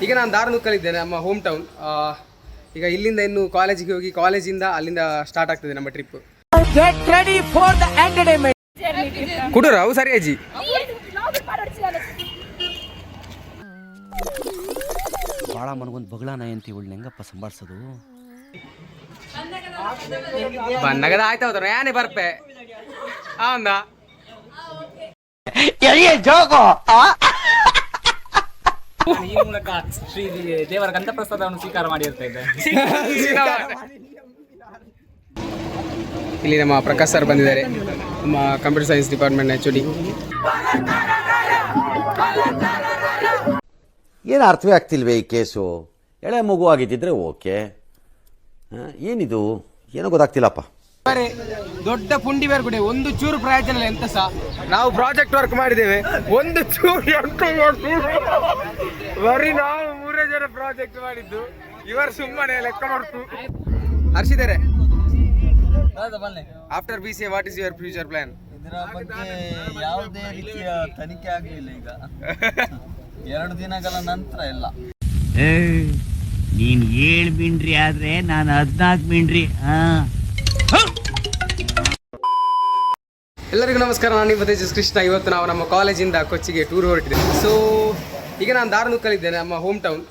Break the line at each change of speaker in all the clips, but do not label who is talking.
ಈಗ ನಾನು ದಾರ್ನುಕ್ಕಲ್ಲಿದ್ದೇನೆ, ನಮ್ಮ ಹೋಮ್ ಟೌನ್. ಈಗ ಇಲ್ಲಿಂದ ಇನ್ನು ಕಾಲೇಜಿಗೆ ಹೋಗಿ ಕಾಲೇಜಿಂದ ಅಲ್ಲಿಂದ ಸ್ಟಾರ್ಟ್ ಆಗ್ತದೆ ನಮ್ಮ ಟ್ರಿಪ್. ಕುಡೂರ ಅವು ಸರಿ ಅಜ್ಜಿ.
ಭಾಳ ಮನಗೊಂದು ಬಗಳಾನ ಅಂತ ಇವಳು ಹೆಂಗಪ್ಪ ಸಂಭಾಳಿಸೋದು.
ಬನ್ನಗದ ಆಯ್ತು ಹೌದ್ರ ಯಾನೇ ಬರ್ಪೆ ಅಂದ
ಈ ಮೂಲಕ ಶ್ರೀ ದೇವರ ಗಂಧಪ್ರಸಾದವನ್ನು ಸ್ವೀಕಾರ ಮಾಡಿರ್ತಾ ಇದ್ದೆ.
ಇಲ್ಲಿ ನಮ್ಮ ಪ್ರಕಾಶ್ ಸರ್ ಬಂದಿದ್ದಾರೆ, ನಮ್ಮ ಕಂಪ್ಯೂಟರ್ ಸೈನ್ಸ್ ಡಿಪಾರ್ಟ್ಮೆಂಟ್ HOD.
ಏನು ಅರ್ಥವೇ ಆಗ್ತಿಲ್ವೇ ಈ ಕೇಸು? ಎಳೆ ಮಗು ಆಗಿದ್ದಿದ್ರೆ ಓಕೆ, ಏನಿದು ಏನೋ ಗೊತ್ತಾಗ್ತಿಲ್ಲಪ್ಪ.
ದೊಡ್ಡ ಪುಂಡಿ ಬೇರೆ ಕೂಡ ಒಂದು ಚೂರು ಪ್ರಯೋಜನ ಇಲ್ಲ. ಎಂತ ಸಹ ನಾವು ಪ್ರಾಜೆಕ್ಟ್ ವರ್ಕ್ ಮಾಡಿದ್ದೇವೆ, ಒಂದು ಚೂರು ಬರೀ ನಾವು 3 ಜನ ಪ್ರಾಜೆಕ್ಟ್ ಮಾಡಿದ್ದು, ಇವರು ಸುಮ್ಮನೆ ಲೆಕ್ಕ ಮಾಡ್ತು. ಹರ್ಷಿದ್ದಾರೆ, after BCA what is your future plan?
ಇದರ ಬಗ್ಗೆ ಯಾವುದೇ ರೀತಿಯ ತನಿಖೆ ಆಗಲಿಲ್ಲ. ಈಗ 2 ದಿನಗಳ ನಂತರ ಎಲ್ಲ.
ನೀನ್ 7 ಮಿಂಡ್ರಿ ಆದ್ರೆ ನಾನು 14 ಮಿಂಡ್ರಿ.
ಎಲ್ಲರಿಗೂ ನಮಸ್ಕಾರ, ನಾನು ನಿಮ್ಮ ತೇಜಸ್ ಕೃಷ್ಣ. ಇವತ್ತು ನಾವು ನಮ್ಮ ಕಾಲೇಜಿಂದ ಕೊಚ್ಚಿಗೆ ಟೂರ್ ಹೊರಟಿದ್ದೇವೆ. ಸೊ ಈಗ ನಾನು ದಾರ್ನುಕ್ಕಲ್ಲಿದ್ದೇನೆ, ನಮ್ಮ ಹೋಮ್ ಟೌನ್.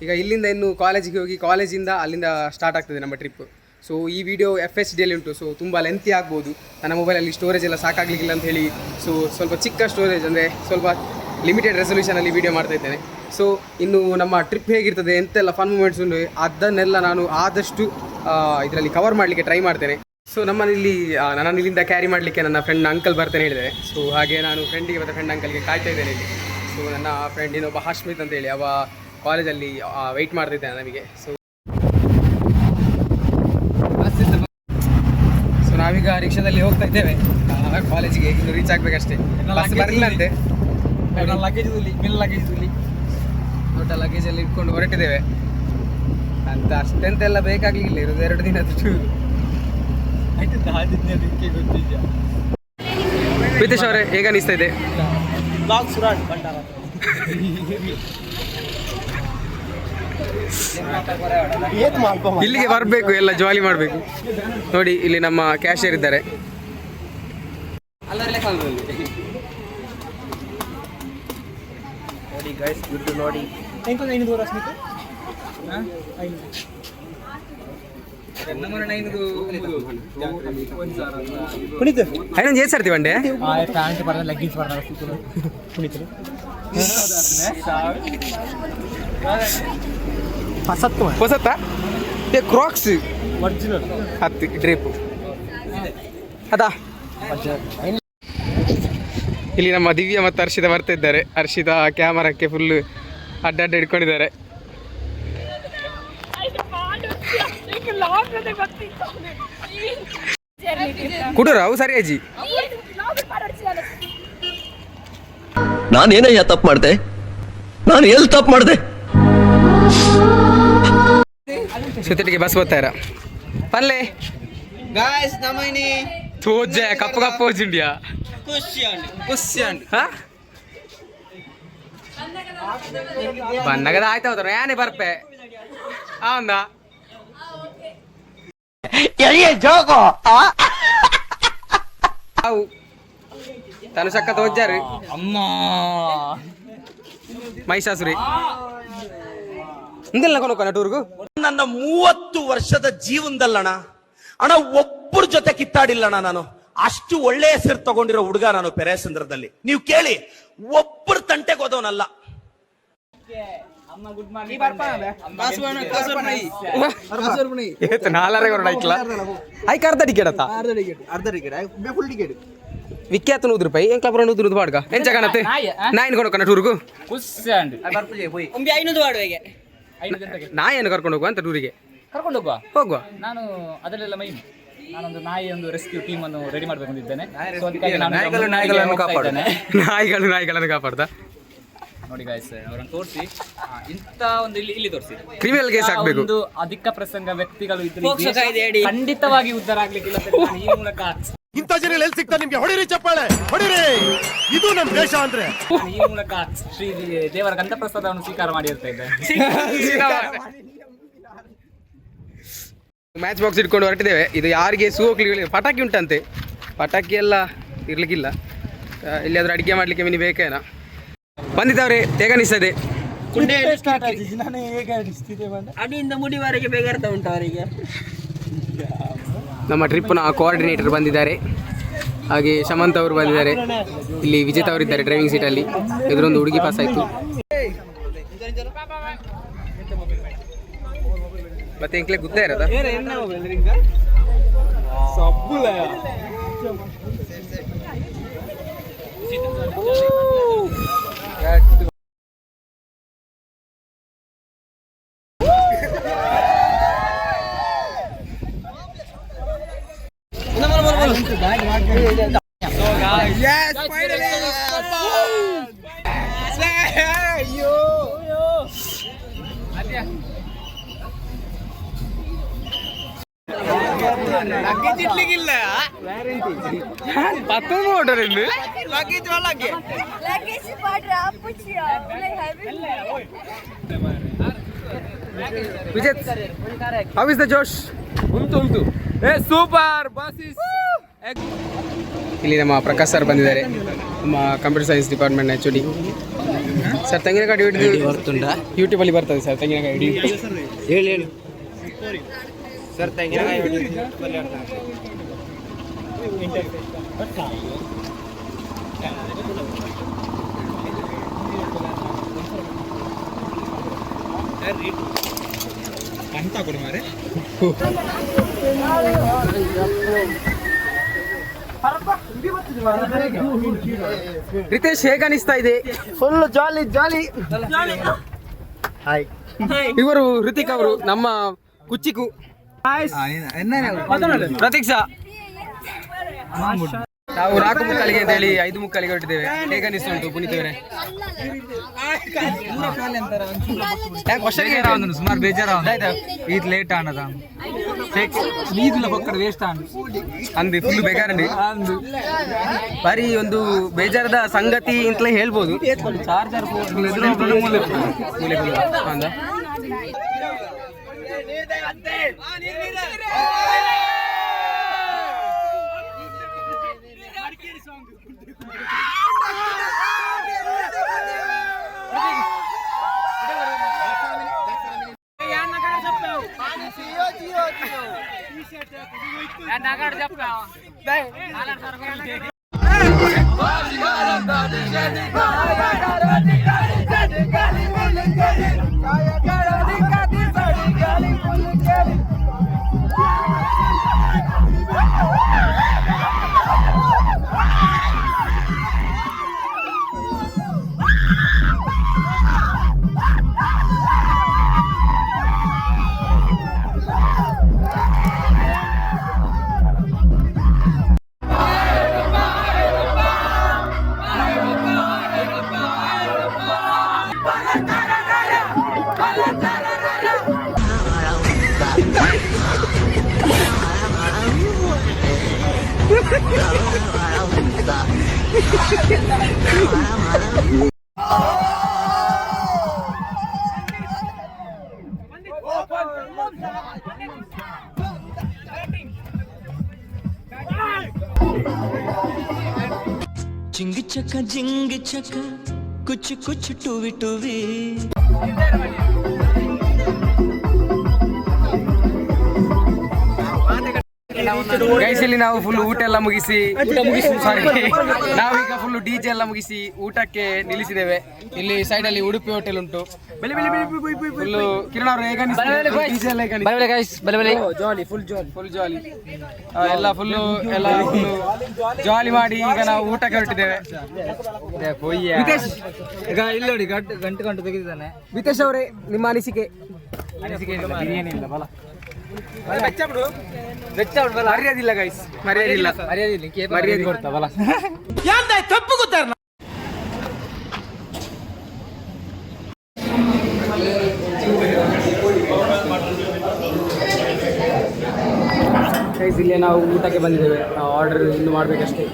ಈಗ ಇಲ್ಲಿಂದ ಇನ್ನು ಕಾಲೇಜಿಗೆ ಹೋಗಿ ಕಾಲೇಜಿಂದ ಅಲ್ಲಿಂದ ಸ್ಟಾರ್ಟ್ ಆಗ್ತದೆ ನಮ್ಮ ಟ್ರಿಪ್. ಸೊ ಈ ವಿಡಿಯೋ FHDಯಲ್ಲಿ ಉಂಟು, ಸೊ ತುಂಬ ಲೆಂತಿ ಆಗ್ಬೋದು. ನನ್ನ ಮೊಬೈಲಲ್ಲಿ ಸ್ಟೋರೇಜ್ ಎಲ್ಲ ಸಾಕಾಗಲಿಕ್ಕಿಲ್ಲ ಅಂತ ಹೇಳಿ ಸೊ ಸ್ವಲ್ಪ ಚಿಕ್ಕ ಸ್ಟೋರೇಜ್, ಅಂದರೆ ಸ್ವಲ್ಪ ಲಿಮಿಟೆಡ್ ರೆಸೊಲ್ಯೂಷನಲ್ಲಿ ವಿಡಿಯೋ ಮಾಡ್ತಾ ಇದ್ದೇನೆ. ಸೊ ಇನ್ನು ನಮ್ಮ ಟ್ರಿಪ್ ಹೇಗಿರ್ತದೆ, ಎಂತೆಲ್ಲ ಫನ್ ಮೂಮೆಂಟ್ಸ್ ಉಂಟು, ಅದನ್ನೆಲ್ಲ ನಾನು ಆದಷ್ಟು ಇದರಲ್ಲಿ ಕವರ್ ಮಾಡಲಿಕ್ಕೆ ಟ್ರೈ ಮಾಡ್ತೇನೆ. ಸೊ ನಮ್ಮಲ್ಲಿ ನಾನು ಇಲ್ಲಿಂದ ಕ್ಯಾರಿ ಮಾಡಲಿಕ್ಕೆ ನನ್ನ ಫ್ರೆಂಡ್ ಅಂಕಲ್ ಬರ್ತೇನೆ ಹೇಳಿದ್ದಾರೆ. ಸೊ ಹಾಗೆ ನಾನು ಫ್ರೆಂಡಿಗೆ ಮತ್ತು ಫ್ರೆಂಡ್ ಅಂಕಲ್ಗೆ ಕಾಯ್ತಾ ಇದ್ದೇನೆ ಇಲ್ಲಿ. ಸೊ ನನ್ನ ಫ್ರೆಂಡ್ ಇನ್ನೊಬ್ಬ ಹಾಶ್ಮಿತ್ ಅಂತೇಳಿ ಅವ ಕಾಲೇಜಲ್ಲಿ ವೆಯ್ಟ್ ಮಾಡ್ತಿದ್ದಾನೆ ನಮಗೆ. ಸೊ ನಾವೀಗ ರಿಕ್ಷಾದಲ್ಲಿ ಹೋಗ್ತಾ ಇದ್ದೇವೆ ಕಾಲೇಜಿಗೆ, ಇನ್ನು ರೀಚ್ ಆಗಬೇಕಷ್ಟೇ. ಬಸ್ ಬರಲಿಲ್ಲ ಅಂತೆ, ದೊಡ್ಡ ಲಗೇಜಲ್ಲಿ ಇಟ್ಕೊಂಡು ಹೊರಟಿದ್ದೇವೆ ಅಂತ. ಅಷ್ಟೆಂತೆಲ್ಲ ಬೇಕಾಗಲಿಲ್ಲ, ಇರೋದು 2 ದಿನದ ಟೂರ್. ಪ್ರೀತೇಶ್ ಅವರೇ, ಹೇಗೆ ಅನಿಸ್ತಾ ಇದೆ? ಇಲ್ಲಿಗೆ ಬರಬೇಕು, ಎಲ್ಲ ಜಾಲಿ ಮಾಡಬೇಕು. ನೋಡಿ ಇಲ್ಲಿ ನಮ್ಮ ಕ್ಯಾಶಿಯರ್ ಇದ್ದಾರೆ. ನೋಡಿ ಗೈಸ್, ದುಡ್ಡು ನೋಡಿ. ಐನೊಂದು ಏನ್ ಸರ್ತಿ ಬಂಡೆ ಹೊಸತ್ತ ಕ್ರಾಕ್ಸ್ ಒರಿಜಿನಲ್ ಹತ್ತಿ ಡ್ರೇಪು ಅದಾ. ಇಲ್ಲಿ ನಮ್ಮ ದಿವ್ಯ ಮತ್ತು ಹರ್ಷಿತ ಬರ್ತಾ ಇದ್ದಾರೆ. ಹರ್ಷಿತ ಕ್ಯಾಮರಾಕ್ಕೆ ಫುಲ್ ಅಡ್ಡ ಹಿಡ್ಕೊಂಡಿದ್ದಾರೆ. ಕುಡೂರ ಅವು ಸರಿ ಅಜ್ಜಿ.
ನಾನೇನಯ್ಯ ತಪ್ಪು ಮಾಡ್ದೆ? ನಾನು ಎಲ್ಲಿ ತಪ್ಪು ಮಾಡ್ದೆ?
ಸುತ್ತಿಗೆ ಬಸ್ ಬರ್ತಾರ ಪಲ್ಲೆ
ಗಾಯ್ಸ್ ನಮೈನಿ
ತೋಜೆ ಕಪ್ಪು ಕಪ್ಪು ಹೋಜಿಂಡಿಯಾ ಬನ್ನಗದ ಆಯ್ತು ಹೌದ್ರ ಯಾನೇ ಬರ್ಪೆ ಅಂದ ಅವು ತನು ಸಕ್ಕ ತೋಜಾರು
ಅಮ್ಮ
ಮೈಸಾಸುರಿ ಹಿಂದೆಲ್ಲ ಕೊನೋಕೋಣ ಟೂರ್ಗು.
ನನ್ನ 30 ವರ್ಷದ ಜೀವನದಲ್ಲಣ ಅಣ್ಣ ಒಬ್ಬರ ಜೊತೆ ಕಿತ್ತಾಡಿಲ್ಲಣ್ಣ ನಾನು. ಅಷ್ಟು ಒಳ್ಳೆ ಹೆಸರು ತಗೊಂಡಿರೋ ಹುಡುಗ ನಾನು ಪೆರೇಸಂದ್ರದಲ್ಲಿ. ನೀವು ಕೇಳಿ, ಒಬ್ಬರ ತಂಟೆಗೆ ಹೋದವನಲ್ಲ.
ವಿಖ್ಯಾತ 100 ರೂಪಾಯಿ ಎಂಕ್ಲಾಪುರ 100 ಬಾಡ್ಗ ಎಂಚ ಕಾಣತ್ತೆ ನಾಯಿನ ಕೊಡೋಕನ ಟೂರ್ಗು. ನಾಯಿಯನ್ನು ಕರ್ಕೊಂಡು ಹೋಗುವ ಅಂತ ಟೂರಿಗೆ
ಕರ್ಕೊಂಡು
ಹೋಗುವ.
ನಾನು ಅದರಲ್ಲೆಲ್ಲ ಮೈ ನಾನೊಂದು ನಾಯಿ ಒಂದು ರೆಸ್ಕ್ಯೂ ಟೀಮ್ ಅನ್ನು ರೆಡಿ ಮಾಡಬೇಕು ಅಂತಿದ್ದೇನೆ.
ನಾಯಿಗಳನ್ನು ಕಾಪಾಡ್ದ
ನೋಡಿ ಗಾಯ್ಸ್, ಅವರನ್ನು ತೋರಿಸಿ ಇಂತ ಒಂದು ಇಲ್ಲಿ ತೋರಿಸಿ
ಕ್ರಿಮಿನಲ್ ಕೇಸ್ ಆಗಬೇಕು.
ಒಂದು ಅಧಿಕ ಪ್ರಸಂಗ ವ್ಯಕ್ತಿಗಳು ಇದ್ರೆ ಖಂಡಿತವಾಗಿ ಉದ್ಧಾರ ಆಗ್ಲಿಕ್ಕಿಲ್ಲ. ಈ ಮೂಲಕ
ಇಂಥ ಜನ ಎಲ್ಲಿ ಸಿಗ್ತಾರೆ ನಿಮ್ಗೆ? ಹೊಡಿರಿ ಚಪ್ಪಾಳೆ, ಹೊಡಿರಿ. ಇದು ನಮ್ ದೇಶ ಅಂದ್ರೆ.
ಈ ಮೂಲಕ ಶ್ರೀ ದೇವರ ಗಂಧಪ್ರಸಾದವನ್ನು ಸ್ವೀಕಾರ ಮಾಡಿರ್ತಾ ಇದ್ದೆ.
ಮ್ಯಾಚ್ ಬಾಕ್ಸ್ ಇಟ್ಕೊಂಡು ಹೊರಟಿದ್ದೇವೆ. ಇದು ಯಾರಿಗೆ ಹೋಗ್ಲಿಕ್ಕೆ ಪಟಾಕಿ ಉಂಟಂತೆ. ಪಟಾಕಿ ಎಲ್ಲ ಇರ್ಲಿಕ್ಕಿಲ್ಲ. ಎಲ್ಲಿಯಾದ್ರೂ ಅಡಿಗೆ ಮಾಡ್ಲಿಕ್ಕೆ ಮಿನಿ ಬೇಕೇನ ಬಂದಿದ್ದವ್ರೆ. ಹೇಗೆ ಅನಿಸ್ತದೆ?
ಅಡಿಯಿಂದ ಮುಡಿವರೆಗೆ ಬೇಗಾರ್ತಾ ಉಂಟು ಅವರಿಗೆ.
ನಮ್ಮ ಟ್ರಿಪ್ನ ಕೋಆರ್ಡಿನೇಟರ್ ಬಂದಿದ್ದಾರೆ, ಹಾಗೆ ಶಮಂತ್ ಅವರು ಬಂದಿದ್ದಾರೆ. ಇಲ್ಲಿ ವಿಜೇತ್ ಅವರಿದ್ದಾರೆ ಡ್ರೈವಿಂಗ್ ಸೀಟಲ್ಲಿ. ಇದರೊಂದು ಹುಡುಗಿ ಪಾಸ್ ಆಯಿತು. ಮತ್ತೆ ಎಂಕ್ಲೆ ಗುದ್ದ ಇರೋದ ವಿಜೇತ್, ಹೌ ಇಸ್ ದ ಜೋಶ್? ಉಂಟು ಸೂಪರ್ ಬಾಸ್. ಇಲ್ಲಿ ನಮ್ಮ ಪ್ರಕಾಶ್ ಸರ್ ಬಂದಿದ್ದಾರೆ, ನಮ್ಮ computer science department HOD. Sir ತೆಂಗಿನಕಾಯಿ ಯೂಟ್ಯೂಬಲ್ಲಿ ಬರ್ತದೆ ಸರ್ ತೆಂಗಿನಕಾಯಿ ಹೇಳಿ ಸರ್. ತೆಂಗಿನಕಾಯಿ ಅಂತ ಕೊಡಿ ಮಾರೆ. ರಿತೇಶ್, ಹೇಗೆ ಅನಿಸ್ತಾ ಇದೆ?
ಫುಲ್ ಜಾಲಿ ಜಾಲಿ.
ಇವರು ಋತಿಕ್ ಅವರು, ನಮ್ಮ ಕುಚ್ಚಿಕು. ಪ್ರತೀಕ್ಷಾ, ನಾವು 4 ಮುಕ್ಕಾಲಿಗೆ ಅಂತ ಹೇಳಿ 5 ಮುಕ್ಕಾಲಿಗೆ ಹೊರಟಿದ್ದೇವೆ. ಹೇಗೆ ಅನಿಸ್ತುಂಟು ಪುನೀತವರೇ?
ಸುಮಾರು ಬೇಜಾರ ಇದು ಲೇಟ್ ಆನದ ನೀದಿಲ್ಲ ಪಕ್ಕದ ವೇಸ್ಟ್
ಅಂದು ಫುಲ್ ಬೇಗಾರಂಡಿ. ಬಾರಿ ಒಂದು ಬೇಜಾರದ ಸಂಗತಿ ಅಂತಲೇ ಹೇಳ್ಬೋದು. ಚಾರ್ಜರ್
जिंग चका कुछ कुछ टूवी टूवी.
ಗೈಸ್, ಇಲ್ಲಿ ನಾವು ಫುಲ್ ಊಟ ಎಲ್ಲ ಮುಗಿಸಿ ಸಾರಿ ನಾವೀಗ ಫುಲ್ DJ ಎಲ್ಲ ಮುಗಿಸಿ ಊಟಕ್ಕೆ ನಿಲ್ಲಿಸಿದ್ದೇವೆ. ಇಲ್ಲಿ ಸೈಡ್ ಅಲ್ಲಿ ಉಡುಪಿ ಹೋಟೆಲ್ ಉಂಟು. ಫುಲ್ ಕಿರಣ್ ಅವರು ಹೇಗೆ ಫುಲ್ ಜಾಲಿ ಎಲ್ಲ ಫುಲ್ ಜಾಲಿ ಮಾಡಿ ಈಗ ನಾವು ಊಟಕ್ಕೆ ಹೊರಟಿದ್ದೇವೆ.
ಈಗ ಇಲ್ಲಿ ನೋಡಿ ಗಂಟು ತೆಗೆದಿದ್ದಾನೆ.
ವಿತೇಶ್ ಅವರೇ, ನಿಮ್ಮ ಅನಿಸಿಕೆ?
ಬಿರಿಯಾನಿ ಇಲ್ಲ ಬಲ
ಮರ್ಯಾದಿಲ್ಲ ಗೈಸ್, ಮರ್ಯಾದಿಲ್ಲ. ಮರ್ಯಾದೆ
ಕೊಡ್ತಾವಲ್ಲ
ತಪ್ಪು ಗೊತ್ತಾರ.
ಗೈಸ್ ಇಲ್ಲೇ ನಾವು ಊಟಕ್ಕೆ ಬಂದಿದ್ದೇವೆ. ಆರ್ಡರ್ ಇನ್ನು ಮಾಡಬೇಕಷ್ಟೇ.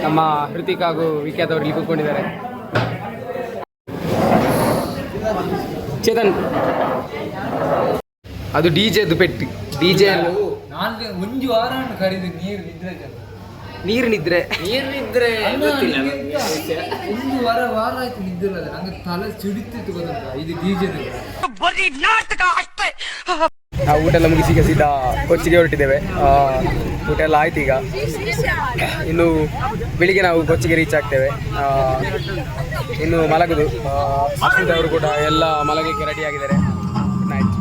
ನಮ್ಮ ಹೃತಿಕ್ ಹಾಗೂ ವಿಖ್ಯಾತ್ ಅವರು ಇಲ್ಲಿ ಕೂತ್ಕೊಂಡಿದ್ದಾರೆ. ಚೇತನ್ ಅದು ಡಿಜೆದು ಪೆಟ್ಟು. ಡಿಜೆ
ಒಂದು ವಾರ ಕರೀದು ನೀರು ನಿದ್ರೆ ಒಂದು ವಾರ ಆಯ್ತು ನಿದ್ದಿಲ್ಲ. ನಂಗೆ ತಲೆ ಸಿಡಿತಿತ್ತು ಗೊತ್ತುಂಟ ಇದು ಡಿಜೆ.
ನಾವು ಊಟ ಎಲ್ಲ ಮುಗಿಸಿ ಈಗ ಸೀದಾ ಕೊಚ್ಚಿಗೆ ಹೊರಟಿದ್ದೇವೆ. ಊಟ ಎಲ್ಲ ಆಯ್ತು. ಈಗ ಇನ್ನು ಬೆಳಿಗ್ಗೆ ನಾವು ಕೊಚ್ಚಿಗೆ ರೀಚ್ ಆಗ್ತೇವೆ. ಇನ್ನು ಮಲಗುದು. ಅವರು ಕೂಡ ಎಲ್ಲ ಮಲಗಲಿಕ್ಕೆ ರೆಡಿ ಆಗಿದ್ದಾರೆ. Good night.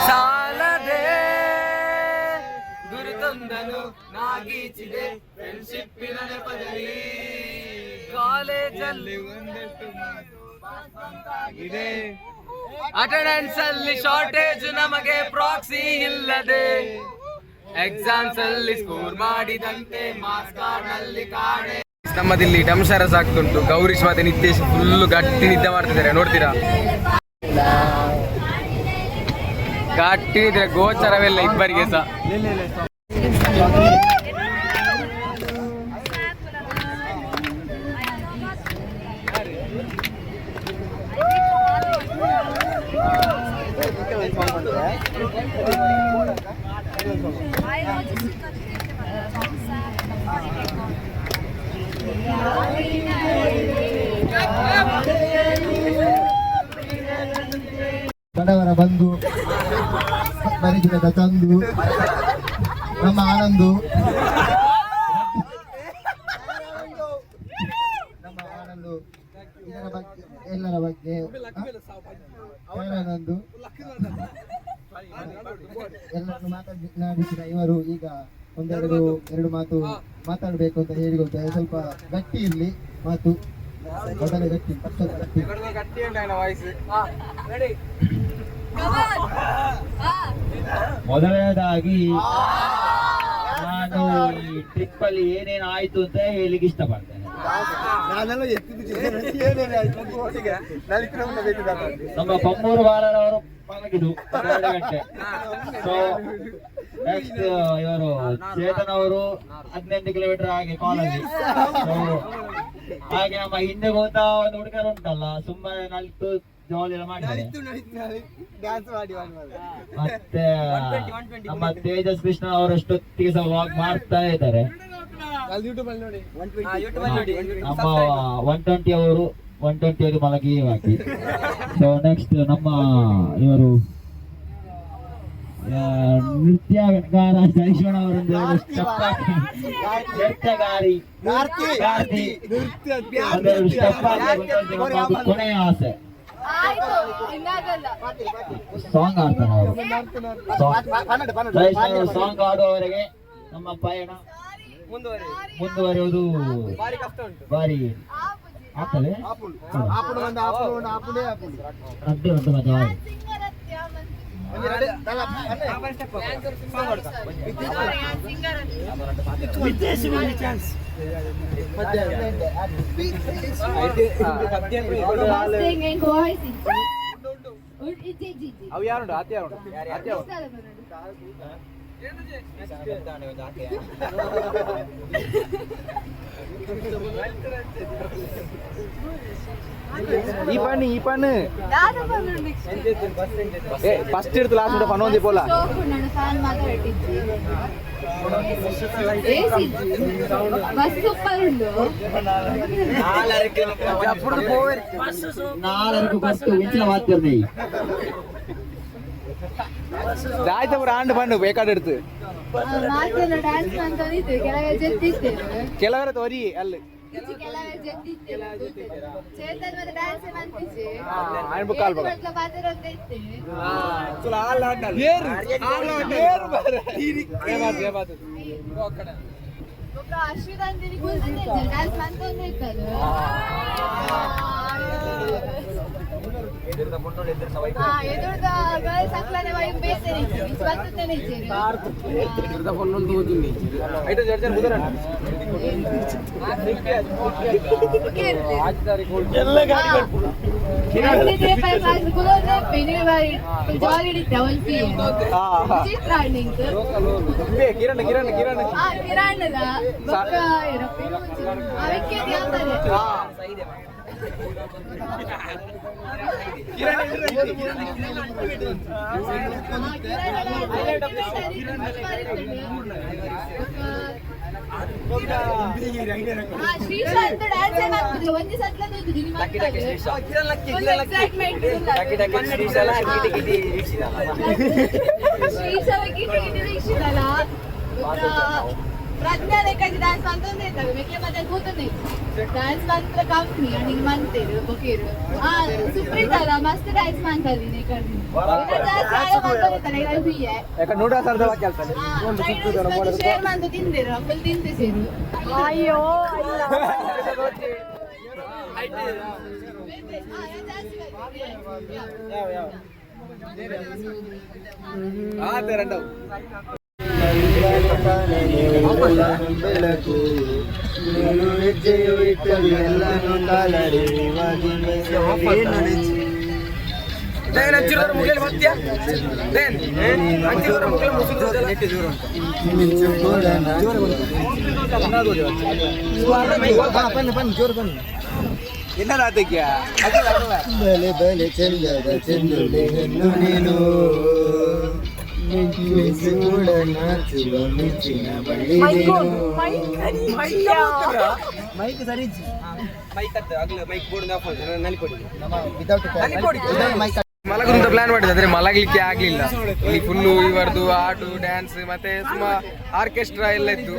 ಸಾಲದೆ ಗುರುತೊಂದನು ನಾಗೀಚಿದೆ ಫ್ರೆಂಡ್ಶಿಪ್ಪಿನ ನೆಪದಲ್ಲಿ ಕಾಲೇಜಲ್ಲಿ ಒಂದಷ್ಟು ಇದೆ. ಅಟೆಂಡೆನ್ಸ್ ಅಲ್ಲಿ ಶಾರ್ಟೇಜ್ ನಮಗೆ ಪ್ರಾಕ್ಸಿ ಇಲ್ಲದೆ ಎಕ್ಸಾಮ್ಸ್ ಅಲ್ಲಿ ಸ್ಕೋರ್ ಮಾಡಿದಂತೆ ಮಾರ್ಕ್ಸ್ ಕಾರ್ಡ್ ನಲ್ಲಿ ಕಾಣೆ. ನಮ್ಮದಿಲ್ಲಿ ಡಂಶರಸ್ ಆಗ್ತುಂಟು. ಗೌರೀಶ್ ಮತ್ತೆ ನಿತೇಶ್ ಫುಲ್ ಗಟ್ಟಿ ನಿದ್ದೆ ಮಾಡ್ತಿದ್ದಾರೆ. ನೋಡ್ತೀರಾ ಗಟ್ಟಿ ನಿದ್ರೆ ಗೋಚರವೆಲ್ಲ ಇಬ್ಬರಿಗೆ ಸಹ.
ಬಡವರ ಬಂಧು ಪರಿಚಯದ ತಂದು ನಮ್ಮ ಆನಂದು ಇದರ ಬಗ್ಗೆ ಎಲ್ಲರ ಬಗ್ಗೆ ಆನಂದು ಎಲ್ಲರನ್ನು ಮಾತನಾಡಿಸಿದ ಇವರು ಈಗ ಎರಡು ಮಾತು ಮಾತಾಡಬೇಕು ಅಂತ ಹೇಳಿಕೊಳ್ತಾರೆ. ಸ್ವಲ್ಪ ಗಟ್ಟಿ ಇರಲಿ ಮಾತು. ಮೊದಲೇ ಗಟ್ಟಿ
ಮೊದಲನೇದಾಗಿ ನಾನು ಈ ಟ್ರಿಪ್ ಅಲ್ಲಿ ಏನೇನು ಆಯ್ತು ಅಂತ ಹೇಳಿಕ್ಕೆ ಇಷ್ಟಪಡ್ತೇನೆ. ನಮ್ಮ ಪಮ್ಮೂರು ಬಾಲರವರು ಪಳಗಿದು 2 ಗಂಟೆ. ಸೊ ನೆಕ್ಸ್ಟ್ ಇವರು ಚೇತನ್ ಅವರು 18 ಕಿಲೋಮೀಟರ್ ಹಾಗೆ ಕಾಲಲ್ಲಿ. ಹಾಗೆ ನಮ್ಮ ಹಿಂದೆ ಹೋದ ಒಂದು ಹುಡುಗರು ಉಂಟಲ್ಲ ಸುಮ್ಮನೆ ನಲ್ತು ಜಾಲಿ ಎಲ್ಲ ಮಾಡಿದ್ದಾರೆ. ಮತ್ತೆ ನಮ್ಮ ತೇಜಸ್ ಕೃಷ್ಣ ಅವರಷ್ಟೊತ್ತಿಗೆ ಸಹ ವಾಕ್ ಮಾಡ್ತಾ ಇದ್ದಾರೆ. ನಮ್ಮ 120 ಅವರು 120 ಮಲಗಿ ಹಾಕಿ. ಸೊ ನೆಕ್ಸ್ಟ್ ನಮ್ಮ ಇವರು ನೃತ್ಯಗಾರ ಜೈಶ್ವಣ ಅವರೊಂದು ನೃತ್ಯಗಾರಿ ಕೊನೆಯ ಆಸೆ ಸಾಂಗ್ ಆಡ್ತಾರೆ ಅವರು. ಸಾಂಗ್ ಆಡುವವರೆಗೆ ನಮ್ಮ ಪಯಣ ಮುಂದುವರಿಯುವುದು ಬಾರಿ ಆಗ್ತದೆ.
ಅವು ಯಾರುಂಟು ಆತ ಯಾರು ಈ ಪಣ್ಣು ಫಸ್ಟ್ ಇಡ್ತು ಲಾಸ್ಟ್ ಪಣ ಒಂದಿ ಪೋಲ
నాలుగు బస్సు ఇంట్లో మాత్రమే
ಆಯ್ತು ಬಿಡು ಆಂಡ್ ಬಂಡು ಬೇಕಾಡೆಡ್ತು ಕೆಲವರ ತೋರಿ ಅಲ್ಲಿ
प्रज्ञा लेखाची डान्स मानतो नाही तर मी मध्ये होत नाही डान्स मात्र काम नाही आणि मानते बकेर हा सुप्रीताला मस्त डान्स मानताली नाही करली शेर मानतो तिंदे फुल तिंदे ಸೇರು ಅಯ್ಯೋ
ಬೆಳಕು ನೀನು ಹೆಜ್ಜೆಯು ಇಟ್ಟರು ಎಲ್ಲನೂ ಕಾಲರೆ ಬಲೆ ಬಲೆ ಚಂದದ ಚೆಂದುಲೆ ಹೆಣ್ಣು ನೀನು ಕೂಡ ನಾಚುವ ಮಿಂಚಿನ ಬಳ್ಳಿ ಮೈಕ್ ಸರಿ
ಮಲಗುಂತ ಪ್ಲಾನ್ ಮಾಡಿದೆ ಆದ್ರೆ ಮಲಗಲಿಕ್ಕೆ ಆಗ್ಲಿಲ್ಲ. ಇಲ್ಲಿ ಫುಲ್ಲು ಇವರದು ಹಾಡು ಡ್ಯಾನ್ಸ್ ಮತ್ತೆ ಸುಮ್ಮ ಆರ್ಕೆಸ್ಟ್ರಾ ಎಲ್ಲ ಇತ್ತು,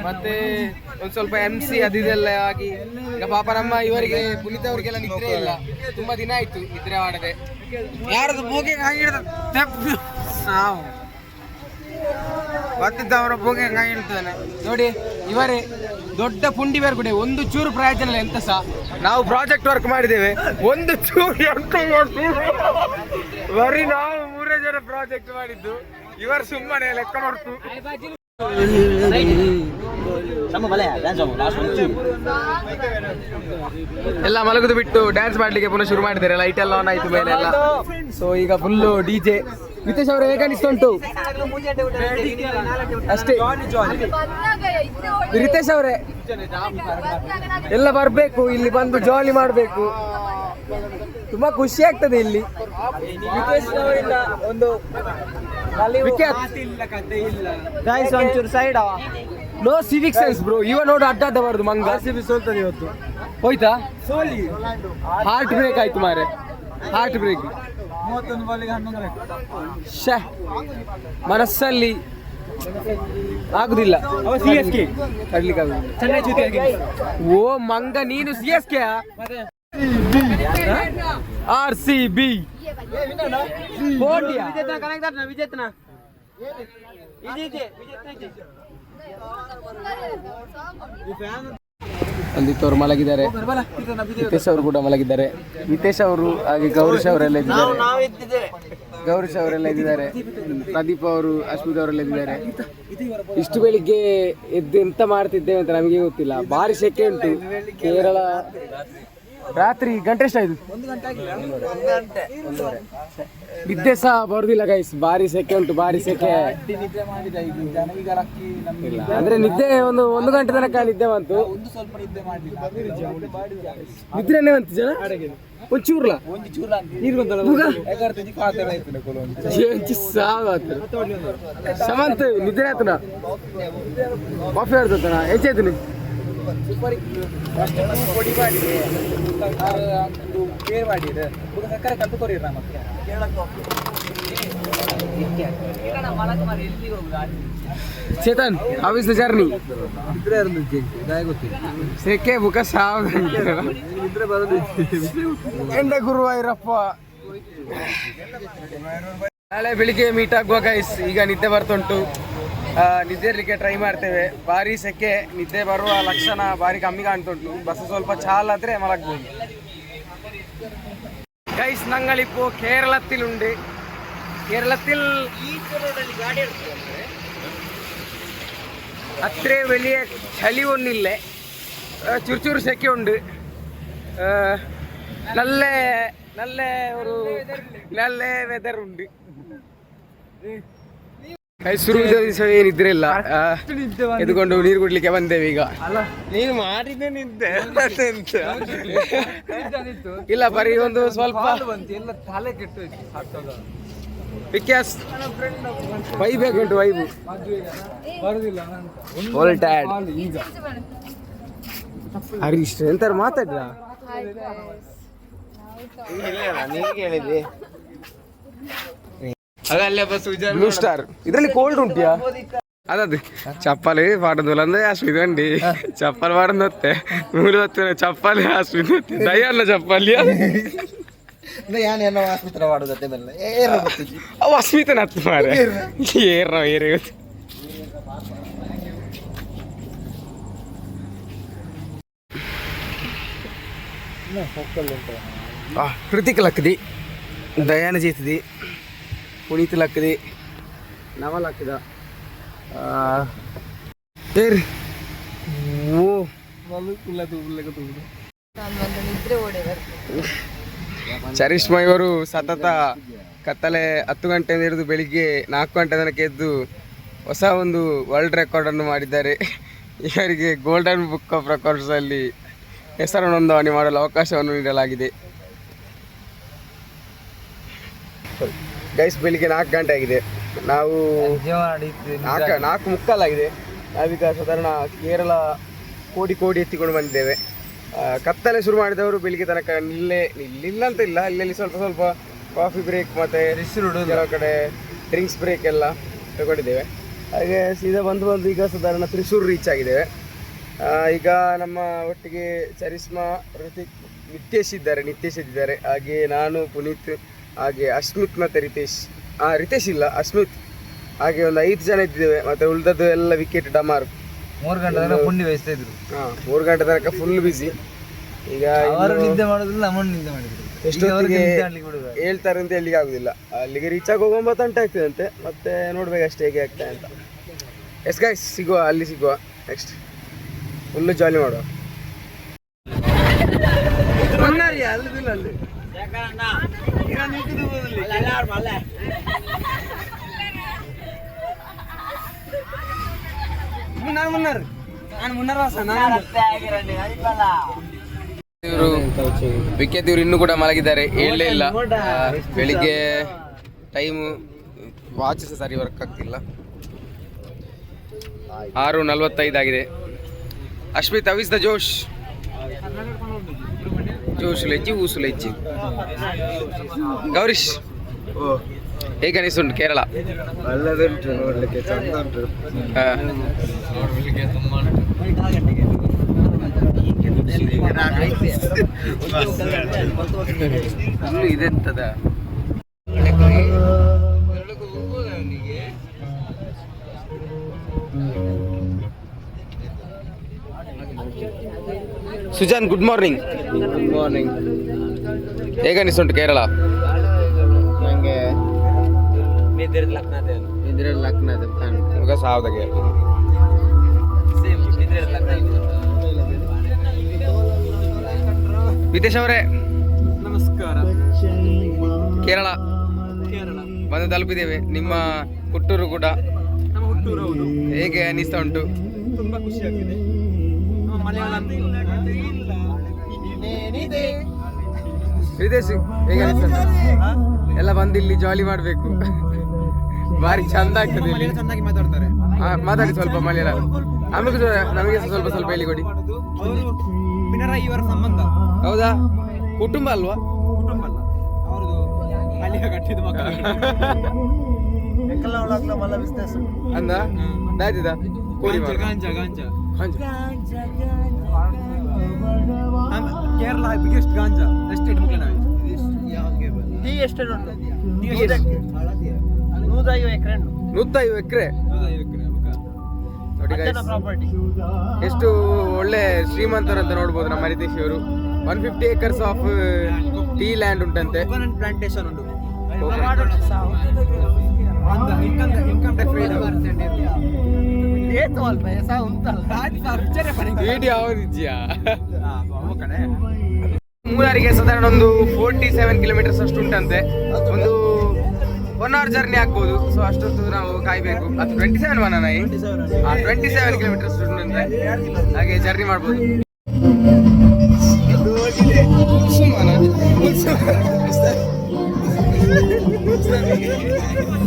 ಮತ್ತೆ ಒಂದ್ ಸ್ವಲ್ಪ MC ಅದೆಲ್ಲ ಆಗಿ ಈಗ ಪಾಪ ನಮ್ಮ ಇವರಿಗೆ ಪುನೀತ್ ಅವರಿಗೆಲ್ಲ ನಿದ್ರೆ ಇಲ್ಲ, ತುಂಬಾ ದಿನ ಆಯ್ತು ನಿದ್ರೆ ಮಾಡದೆ. ಯಾರದು ಬೋಗೆ ಗೊತ್ತಿದ್ದ ಅವರ ಬೋಗೆ ಹೇಳ್ತಾನೆ ನೋಡಿ, ಇವರೇ ದೊಡ್ಡ ಪುಂಡಿ ಬೇರೆ ಕೂಡ ಒಂದು ಚೂರು ಪ್ರಯೋಜನ ಇಲ್ಲ. ಎಂತ ಸಹ ನಾವು ಪ್ರಾಜೆಕ್ಟ್ ವರ್ಕ್ ಮಾಡಿದ್ದೇವೆ, ಒಂದು ಚೂರು ಎಂತ ಬರೀ ನಾವು 3 ಜನ ಪ್ರಾಜೆಕ್ಟ್ ಮಾಡಿದ್ದು, ಇವರು ಸುಮ್ಮನೆ ಲೆಕ್ಕ ಮಾಡ್ತು. ಎಲ್ಲ ಮಲಗುದು ಬಿಟ್ಟು ಡ್ಯಾನ್ಸ್ ಮಾಡ್ಲಿಕ್ಕೆ ಪುನಃ ಶುರು ಮಾಡಿದ್ದಾರೆ. ಲೈಟ್ ಎಲ್ಲ ಆನ್ ಆಯ್ತು ಮೇಲೆ ಎಲ್ಲ. ಸೊ ಈಗ ಫುಲ್ಲು DJ. ನಿತೇಶ್ ಅವರು ಹೇಗೆ ಅನಿಸ್ತುಂಟು ಅಷ್ಟೇ. ರಿತೇಶ್ ಅವರೇ ಎಲ್ಲ ಬರ್ಬೇಕು, ಇಲ್ಲಿ ಬಂದು ಜಾಲಿ ಮಾಡ್ಬೇಕು, ತುಂಬಾ ಖುಷಿ ಆಗ್ತದೆ ಇಲ್ಲಿ. ನೋ ಸಿವಿಕ್ ಸೆನ್ಸ್ ಬ್ರೋ, ಇವ ನೋಡು ಅಡ್ಡಾಡಬಾರ್ದು ಮಂಗ. ಸೋಲ್ತದೆ ಇವತ್ತು, ಹೋಯ್ತಾ ಸೋಲಿ, ಹಾರ್ಟ್ ಬ್ರೇಕ್ ಆಯ್ತು ಮಾರೆ, ಹಾರ್ಟ್ ಬ್ರೇಕ್.
31 ಬಾಲಿಗೆ 11 ರನ್.
ಮನಸ್ಸಲ್ಲಿ ಆಗುದಿಲ್ಲ, ಓ ಮಂಗ ನೀನು CSK RCB ಅಂದಿತ್ತವ್ರು ಮಲಗಿದ್ದಾರೆ, ನಿತೇಶ್ ಅವರು ಕೂಡ ಮಲಗಿದ್ದಾರೆ. ನಿತೇಶ್ ಅವರು ಹಾಗೆ ಗೌರೀಶ್ ಅವರೆಲ್ಲ ಇದ್ದಾರೆ, ಗೌರೀಶ್ ಅವರೆಲ್ಲ ಇದ್ದಾರೆ, ಪ್ರದೀಪ್ ಅವರು, ಅಶ್ಮಿತ್ ಅವರೆಲ್ಲ ಇದ್ದಾರೆ. ಇಷ್ಟು ಬೆಳಿಗ್ಗೆ ಎದ್ದು ಎಂತ ಮಾಡ್ತಿದ್ದೇವೆ ಅಂತ ನಮಗೆ ಗೊತ್ತಿಲ್ಲ, ಭಾರಿ ಸೆಕೆ ಉಂಟು ಕೇರಳ. ರಾತ್ರಿ ಗಂಟೆ ಎಷ್ಟಾಯ್ತು? 1 ಗಂಟೆ. ನಿದ್ದೆ ಸಹ ಬರುದಿಲ್ಲ ಗೈಸ್, ಭಾರಿ ಸೆಕೆ ಉಂಟು, ಭಾರಿ ಸೆಕೆ. ಇಲ್ಲ ಅಂದ್ರೆ ನಿದ್ದೆ ಒಂದು ಗಂಟೆ ತನಕ ನಿದ್ದೆ ಬಂತು, ನಿದ್ರೆನೇ ಬಂತು ಜನ ಒಂಚೂರ್ಲ ಸಮಂತ ನಿದ್ರೆ ಆತನ ಕಾಫಿ ಆಡ್ತಾನ ಹೆಚ್ಚಾಯ್ತು.
ಪೊಡಿ ಮಾಡಿ ಬೇರೆ ಮಾಡಿ ಸಕ್ಕರೆ ಕಲ್ತು ಕೊರಿರ ಮತ್ತೆ
Chetan, how is the journey? ಸೆಕೆ ಬುಕ ಸಾವು ಎಂದ ಗುರುವಾಯೂರಪ್ಪ. ನಾಳೆ ಬೆಳಿಗ್ಗೆ ಮೀಟ್ ಆಗುವ ಗೈಸ್. ಈಗ ನಿದ್ದೆ ಬರ್ತುಂಟು, ನಿದ್ದೆ ಇರಲಿಕ್ಕೆ ಟ್ರೈ ಮಾಡ್ತೇವೆ. ಭಾರಿ ಸೆಕೆ, ನಿದ್ದೆ ಬರುವ ಲಕ್ಷಣ ಭಾರಿ ಕಮ್ಮಿ ಕಾಣ್ತುಂಟು. ಬಸ್ ಸ್ವಲ್ಪ ಚಾಲಾದ್ರೆ ಮಲಗ್ಬೋದು ಗೈಸ್. ನಂಗಳಿಪ್ಪು ಕೇರಳತ್ತಿಲುಂಡು. ಕೇರಳത്തിൽ അത്ര വലിയ ചളിയൊന്നുമില്ല, ചുരുചുരു ശെക്കുണ്ട്, നല്ല നല്ല ഒരു നല്ല വെതർ ഉണ്ട്. ಶುರುವಿನ ದಿವಸ ಏನಿದ್ರೆ ಇಲ್ಲ, ಎದ್ಕೊಂಡು ನೀರು ಕುಡ್ಲಿಕ್ಕೆ ಬಂದೇವೆ ಈಗ. ನೀನು ಮಾಡಿದ್ದೆ ನಿದ್ದೆ ಇಲ್ಲ, ಬರೀ ಒಂದು ಸ್ವಲ್ಪ ತಲೆ ಕೆಟ್ಟು ವಿಕಾಸ್ ವೈಬ್ ಹೇಗುಂಟು? ವೈಬು ಹರೀಶ್ ಎಂತಾರು ಮಾತಾಡ್ರ? ನೀನು ಕೇಳಿದ್ದೆ ಬ್ಲೂ ಸ್ಟಾರ್ ಇದರಲ್ಲಿ ಕೋಲ್ಡ್ ಉಂಟಿಯಾ? അതത് ചപ്പല് പാടുന്നില്ല ആശ്രിതണ്ടി ചപ്പൽ പാടുന്നത്തെ 3 ಹೊತ್ತಿನ ಚಪ್ಪಲಿ ಆಶ್ರಿತ ದಯಲ್ಲ ಚಪ್ಪಲಿಯ ಅವು ಅಸ್ಮಿತನ ಹತ್ತು ಮಾರ ಏರ ಹೃತಿಕ್ ಲಕ್ಕದಿ, ದಯಾನ ಜೇತದಿ, ಪುನೀತ್ ಲಕ್ಕದಿ, ನವ ಲಕ್ಕದ ಚರಿಷ್ಮಾ ಇವರು ಸತತ ಕತ್ತಲೆ 10 ಗಂಟೆಯಿಂದ ಹಿಡಿದು ಬೆಳಿಗ್ಗೆ 4 ಗಂಟೆ ತನಕ ಎದ್ದು ಹೊಸ ಒಂದು ವರ್ಲ್ಡ್ ರೆಕಾರ್ಡನ್ನು ಮಾಡಿದ್ದಾರೆ. ಇವರಿಗೆ ಗೋಲ್ಡನ್ ಬುಕ್ ಆಫ್ ರೆಕಾರ್ಡ್ಸಲ್ಲಿ ಹೆಸರು ನೋಂದಣಿ ಮಾಡಲು ಅವಕಾಶವನ್ನು ನೀಡಲಾಗಿದೆ. ಗೈಸ್, ಬೆಳಿಗ್ಗೆ 4 ಗಂಟೆ ಆಗಿದೆ, ನಾವು 4:45 ಆಗಿದೆ. ನಾವೀಗ ಸಾಧಾರಣ ಕೇರಳ ಕೋಡಿ ಎತ್ತಿಕೊಂಡು ಬಂದಿದ್ದೇವೆ. ಕತ್ತಲೆ ಶುರು ಮಾಡಿದವರು ಬೆಳಿಗ್ಗೆ ತನಕ ನಿಲ್ಲಿಲ್ಲ ಅಂತ ಇಲ್ಲ, ಇಲ್ಲೆಲ್ಲಿ ಸ್ವಲ್ಪ ಸ್ವಲ್ಪ ಕಾಫಿ ಬ್ರೇಕ್ ಮತ್ತು ಕೆಲವು ಕಡೆ ಡ್ರಿಂಕ್ಸ್ ಬ್ರೇಕ್ ಎಲ್ಲ ತಗೊಂಡಿದ್ದೇವೆ. ಹಾಗೆ ಸೀದಾ ಬಂದು ಈಗ ಸಾಧಾರಣ ತ್ರಿಶೂರ್ ರೀಚ್ ಆಗಿದ್ದೇವೆ. ಈಗ ನಮ್ಮ ಒಟ್ಟಿಗೆ ಚರಿಷ್ಮಾ, ಋತಿಕ್, ನಿತ್ಯೇಶ್ ಇದ್ದಾರೆ. ಹಾಗೆ ನಾನು, ಪುನೀತ್, ಹಾಗೆ ಅಶ್ಮಿತ್ ಮತ್ತು ರಿತೇಶ್ ಇಲ್ಲ, ಅಶ್ಮಿತ್, ಹಾಗೆ ಒಂದು 5 ಜನ ಇದ್ದೇವೆ. ಮತ್ತು ಉಳಿದದ್ದು ಎಲ್ಲ ವಿಕೆಟ್ ಡಮಾರ್.
3 ಗಂಟೆ ತನಕ ಪುಂಡಿ ವಹಿಸ್ತಾ ಇದ್ರು.
3 ಗಂಟೆ ತನಕ ಫುಲ್ ಬಿಸಿ. ಈಗ
ಅವರು ನಿದ್ದೆ ಮಾಡೋದಿಲ್ಲ, ಅಮ್ಮನ ನಿದ್ದೆ ಮಾಡಿದ್ರು.
ಎಷ್ಟೊತ್ತಿಗೆ ಹೇಳ್ತಾರೆ ಅಂತ ಹೇಳಿಕ್ಕೆ ಆಗುದಿಲ್ಲ. ಅಲ್ಲಿಗೆ ರೀಚ್ ಆಗಿ 9 ಗಂಟೆ ಆಗ್ತದೆ ಅಂತೆ. ಮತ್ತೆ ನೋಡ್ಬೇಕು ಅಷ್ಟೇ ಹೇಗೆ ಆಗ್ತದೆ ಅಂತ. ಎಸ್ ಗೈಸ್, ಅಲ್ಲಿ ಸಿಗುವ ನೆಕ್ಸ್ಟ್ ಫುಲ್ಲು ಜಾಲಿ ಮಾಡುವ. ಇವರು ವಿಕೆಟ್ ಇವರು ಇನ್ನೂ ಕೂಡ ಮಲಗಿದ್ದಾರೆ, ಹೇಳಲೇ ಇಲ್ಲ. ಬೆಳಿಗ್ಗೆ ಟೈಮು ವಾಚ್ ಸರಿ ವರ್ಕ್ ಆಗ್ತಿಲ್ಲ. 6:45 ಆಗಿದೆ. ಅಶ್ಮಿತ್, ಹೌ ಇಸ್ ದ ಜೋಶ್ ಲೆಜ್ಜಿ ಊಸು ಲೆಜ್ಜಿ. ಗೌರೀಶ್, ಹೇಗೆ ಅನಿಸುಂಟು ಕೇರಳ?
ಒಳ್ಳೆದುಂಟು, ನೋಡ್ಲಿಕ್ಕೆ ಚಂದ ಉಂಟು.
ಇದೆಂತದ ಸುಜಾನ್, ಗುಡ್ ಮಾರ್ನಿಂಗ್. ಹೇಗೆ ಅನಿಸುಂಟು ಕೇರಳ?
ನನಗೆ
ಮುಗ ಸಾವದಾಗೆ ವಿದೇಶ್ ಅವರೇ ನಮಸ್ಕಾರ. ಕೇರಳ ಬಂದು ತಲುಪಿದ್ದೇವೆ. ನಿಮ್ಮ ಹುಟ್ಟೂರು ಕೂಡ. ಹೇಗೆ ಅನಿಸ್ತಾ ಉಂಟು?
ತುಂಬಾ ಖುಷಿ ಆಗ್ತಿದೆ.
ವಿದೇಶಿ ಹೇಗೆ ಅನಿಸ್ತದೆ? ಎಲ್ಲ ಬಂದು ಇಲ್ಲಿ ಜಾಲಿ ಮಾಡಬೇಕು, ಭಾರಿ ಚಂದ ಆಗ್ತದೆ ಇಲ್ಲಿ.
ಚೆನ್ನಾಗಿ ಮಾತಾಡ್ತಾರೆ.
ಮಾತಾಡಿ ಸ್ವಲ್ಪ ಮಲಯಾಳ, ನಮಗೆ ಸ್ವಲ್ಪ ಸ್ವಲ್ಪ ಹೇಳಿಕೊಡಿ.
ಪಿನರಾಯಿ ಇವರ ಸಂಬಂಧ
ಹೌದಾ? ಕುಟುಂಬ ಅಲ್ವಾ?
ಕುಟುಂಬ ಅಲ್ಲ, ಅವರದು ಅಲ್ಲಿಯ ಕಟ್ಟಿದ ಮಕ್ಕಳು.
ಅಂದ ದಾಯ್ತಿದ
ಗಾಂಜಾ ಕೇರಳ ಬಿಗ್ಗೆಸ್ಟ್ ಗಾಂಜಾ ಎಸ್ಟೇಟ್ ಮುಖ್ಯ
ಎಸ್ಟೇಟ್ ಉಂಟು 150 ಎಕರೆ.
150 ಎಕರೆ ನೋಡಿ guys, ಎಷ್ಟು ಒಳ್ಳೆ ಶ್ರೀಮಂತರು ಅಂತ ನೋಡ್ಬೋದು ನಮ್ಮ ರಿತೇಶ್ ಅವರು. 150 acres ಆಫ್ ಟೀ ಲ್ಯಾಂಡ್ ಉಂಟಂತೆ.
ಪ್ಲಾಂಟೇಶನ್ ಉಂಟು.
Income tax free. ವಿಡಿಯೋ ಅವರಿದ್ಯಾ ಮೂನಾರಿಗೆ ಸಾಧಾರಣ ಒಂದು 47 ಕಿಲೋಮೀಟರ್ಸ್ ಅಷ್ಟು ಉಂಟಂತೆ. ಒಂದು 1 hour ಜರ್ನಿ ಆಗ್ಬೋದು. ಸೊ ಅಷ್ಟೊತ್ತು ನಾವು ಕಾಯ್ಬೇಕು. ಅದು 27 27 ಕಿಲೋಮೀಟರ್ಸ್ ಉಂಟಂತೆ, ಹಾಗೆ ಜರ್ನಿ ಮಾಡ್ಬೋದು.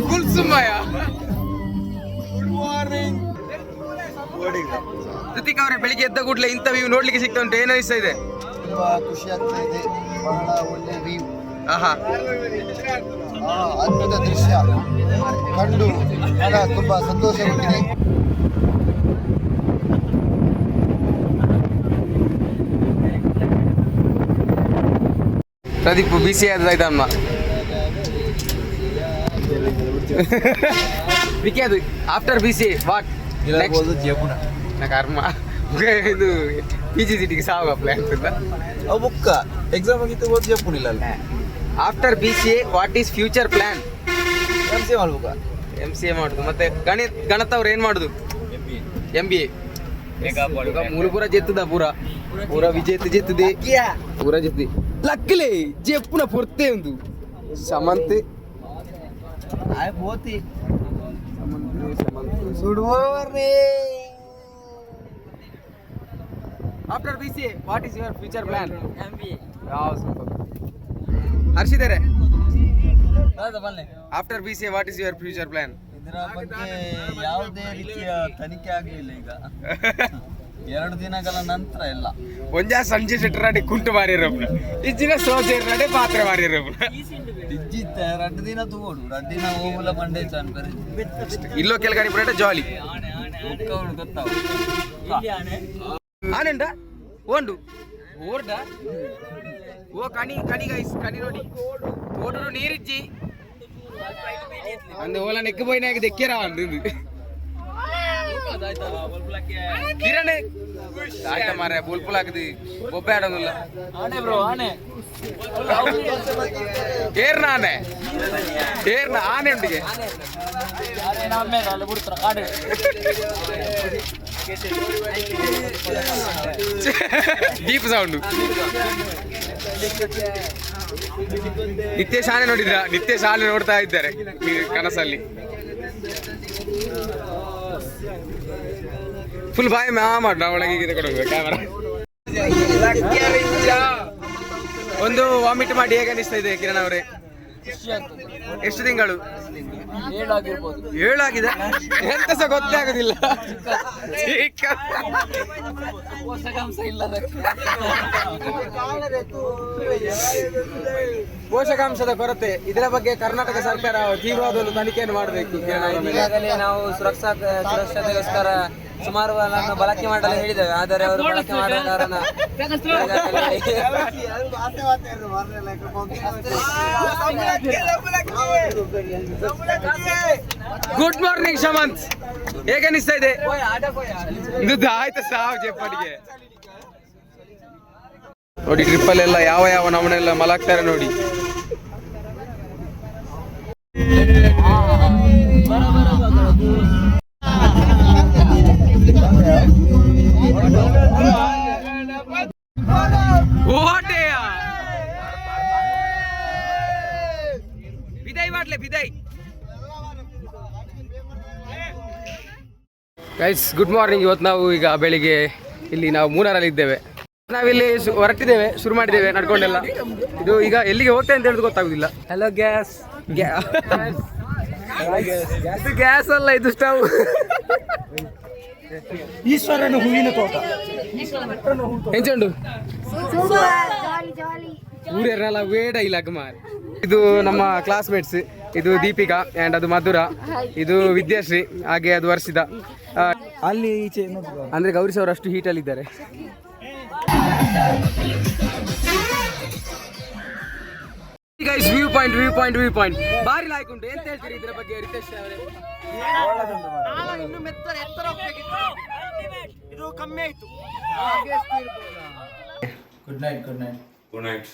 ಕುಲ್ಸುಮಯ ಋತಿಕ್ ಅವರೇ, ಬೆಳಿಗ್ಗೆ ಎದ್ದ ಕೂಡಲೇ ಇಂಥ ವ್ಯೂ ನೋಡ್ಲಿಕ್ಕೆ ಸಿಗ್ತಾ ಉಂಟು, ಏನು ಅನಿಸ್ತಾ ಇದೆ?
ತುಂಬಾ ಖುಷಿ ಆಗ್ತಾ ಇದೆ. ಬಹಳ ಒಳ್ಳೆ ವ್ಯೂ,
ಆಹಾ,
ಅದ್ಭುತ ದೃಶ್ಯ ಕಂಡು ಬಹಳ ತುಂಬಾ ಸಂತೋಷವಾಗಿದೆ.
ಪ್ರದೀಪ್ ಬಿಸಿ ಆಯ್ತಮ್ಮ ವಿಕೆ ಅದು ಆಫ್ಟರ್ ಬಿಸಿ ವಾಟ್ ಕರ್ಮ ಇದು PGCT ಸಾವು ಪ್ಲಾನ್
ಬುಕ್ಕ ಎಕ್ಸಾಮ್ ಆಗಿತ್ತು ಓದಿ ಜಪ್ಪುನಿಲ್ಲ ಅಲ್ಲ.
After BCA what is future plan?
MCA ಮಾಡ್ಬೇಕಾ?
MCA ಮಾಡುದು. ಮತ್ತೆ ಗಣತ ಅವ್ರು ಏನ್ ಮಾಡುದು? MBA. ಮೂಲ ಪೂರ ಜೆತ್ತದ ಪೂರ ವಿಜೇತ ಜೆತ್ತದೆ ಪೂರ ಜೆತ್ತದೆ ಲಕ್ಕಲೆ ಜೆಪ್ಪುನ ಪೊರ್ತೆ ಒಂದು ಸಮಂತೆ
ಹೋತಿ
after BCA what is your future plan? MBA. ಹರ್ಷಿದ್ದಾರೆ, after BCA what is your future plan?
ಇದರ ಬಗ್ಗೆ ಯಾವುದೇ ರೀತಿಯ ತನಿಖೆ ಆಗಲಿಲ್ಲ ಈಗ. 2 ದಿನಗಳ ನಂತರ ಎಲ್ಲ
ಒಂಜ ಸಂಜೆ ಶೆಟ್ಟರಾಡಿ ಕುಂಟು ಮಾರಿರಬ್ನ ಇಜ್ಜಿನ ಸೋಜೆರ್ನಾಡೆ ಪಾತ್ರ ಮಾರಿರಬ್ನ
ಇಜ್ಜಿತ್ತ 2 ದಿನ ತಗೋಡು 2 ದಿನ ಹೋಗುಲ ಮಂಡೇ ಚಾನ್ ಕರೆ
ಇಲ್ಲೋ ಕೆಲಗಾರಿ ಬರಟ ಜಾಲಿ
ಗೊತ್ತಾವ
ಆನೆಂಡ ಓಂಡು ಓರ್ಡ ಓ ಕಣಿ ಗೈಸ್ ಕಣಿ ನೋಡಿ ಓಡರು ನೀರಿಜ್ಜಿ ಅಂದ ಓಲ ನೆಕ್ಕು ಪೋಯಿನಾಗ ದೆಕ್ಕಿರ ಅಂದು ಕಿರಣ್ ಆಯ್ತ ಮಾರ್ರೆ ಬುಲ್ಪುಲ್ ಹಾಕಿದಿ ಬೊಬ್ಬೆ ಆಡೋದಿಲ್ಲ ಏರ್ನ ಆನೆ ಉಂಟಿಗೆ ಡೀಪ್ ಸೌಂಡು. ನಿತ್ಯೇಶ್ ಆನೆ ನೋಡಿದ್ರ? ನಿತ್ಯೇಶ್ ಆನೆ ನೋಡ್ತಾ ಇದ್ದಾರೆ ಕನಸಲ್ಲಿ. ಫುಲ್ ಬಾಯಿ ಮಾಡ ಒಳಗೆ ಕೊಡಬೇಕು ಕ್ಯಾಮರಾ. ಒಂದು ವಾಮಿಟ್ ಮಾಡಿ ಹೇಗೆ ಅನಿಸ್ತಾ ಇದೆ ಕಿರಣ್ ಅವರೇ? ಎಷ್ಟು ತಿಂಗಳು? 7 ಆಗಿದೆ. ಎಂತ ಸಹ ಗೊತ್ತೇ ಆಗುದಿಲ್ಲ. ಪೋಷಕಾಂಶದ ಕೊರತೆ, ಇದರ ಬಗ್ಗೆ ಕರ್ನಾಟಕ ಸರ್ಕಾರ ತೀವ್ರವಾದ ಒಂದು ತನಿಖೆಯನ್ನು ಮಾಡಬೇಕು.
ಈಗಾಗಲೇ ನಾವು ಸುರಕ್ಷತೆಗೋಸ್ಕರ ಸುಮಾರು ಬಳಕೆ ಮಾಡಲು ಹೇಳಿದ್ದೇವೆ, ಆದರೆ ಅವರು ಬಳಕೆ ಮಾಡದ ಕಾರಣ
ಗುಡ್ ಮಾರ್ನಿಂಗ್ ಶಮಂತ್, ಹೇಗೆ ಅನಿಸ್ತಾ ಇದೆ? ಆಯ್ತು ಸಾವು ಜೆಪ್ಪಡಿಗೆ ನೋಡಿ. ಟ್ರಿಪ್ಪಲ್ಲೆಲ್ಲ ಯಾವ ನಮನೆಲ್ಲ ಮಲಗ್ತಾರೆ ನೋಡಿ. Guys good morning. ಇವತ್ತು ನಾವು ಈಗ ಬೆಳಿಗ್ಗೆ ಇಲ್ಲಿ ನಾವು ಮೂನಾರಲ್ಲಿ ಇದ್ದೇವೆ. ನಾವಿಲ್ಲಿ ಹೊರಟಿದ್ದೇವೆ, ಶುರು ಮಾಡಿದ್ದೇವೆ ನಡ್ಕೊಂಡೆಲ್ಲ. ಇದು ಈಗ ಎಲ್ಲಿಗೆ ಹೋಗ್ತೇವೆ ಅಂತ ಹೇಳಿದ್ರೆ ಗೊತ್ತಾಗುದಿಲ್ಲ. ಹಲೋ ಗ್ಯಾಸ್ ಇದು ಗ್ಯಾಸ್ ಅಲ್ಲ, ಇದು ಸ್ಟವ್. ಈಶ್ವರನ ಹೂವಿನ ತೋಟ ಎಂಚುಂಡು ಊರೆಲ್ಲ ವೇಡ ಇಲ್ಲ ಕುಮಾರ್. ಇದು ನಮ್ಮ ಕ್ಲಾಸ್ಮೇಟ್ಸ್, ಇದು ದೀಪಿಕಾ ಆ್ಯಂಡ್ ಅದು ಮಧುರ, ಇದು ವಿದ್ಯಾಶ್ರೀ, ಹಾಗೆ ಅದು ವರ್ಷಿತ. ಅಲ್ಲಿ ಈಚೆ ಅಂದ್ರೆ ಗೌರೀಶ್ ಅವರು ಅಷ್ಟು ಹೀಟಲ್ಲಿ ಇದ್ದಾರೆ. ವ್ಯೂ ಪಾಯಿಂಟ್ ಬಾರಿ ಲಾಯ್ಕ್ ಉಂಟು. ಎಂತ ಹೇಳ್ತೀರಿ ಇದರ ಬಗ್ಗೆ ರಿತೇಶ್ ಅವರೇ? ಇದು ಕಮ್ಮಿ ಆಯ್ತು. Good night.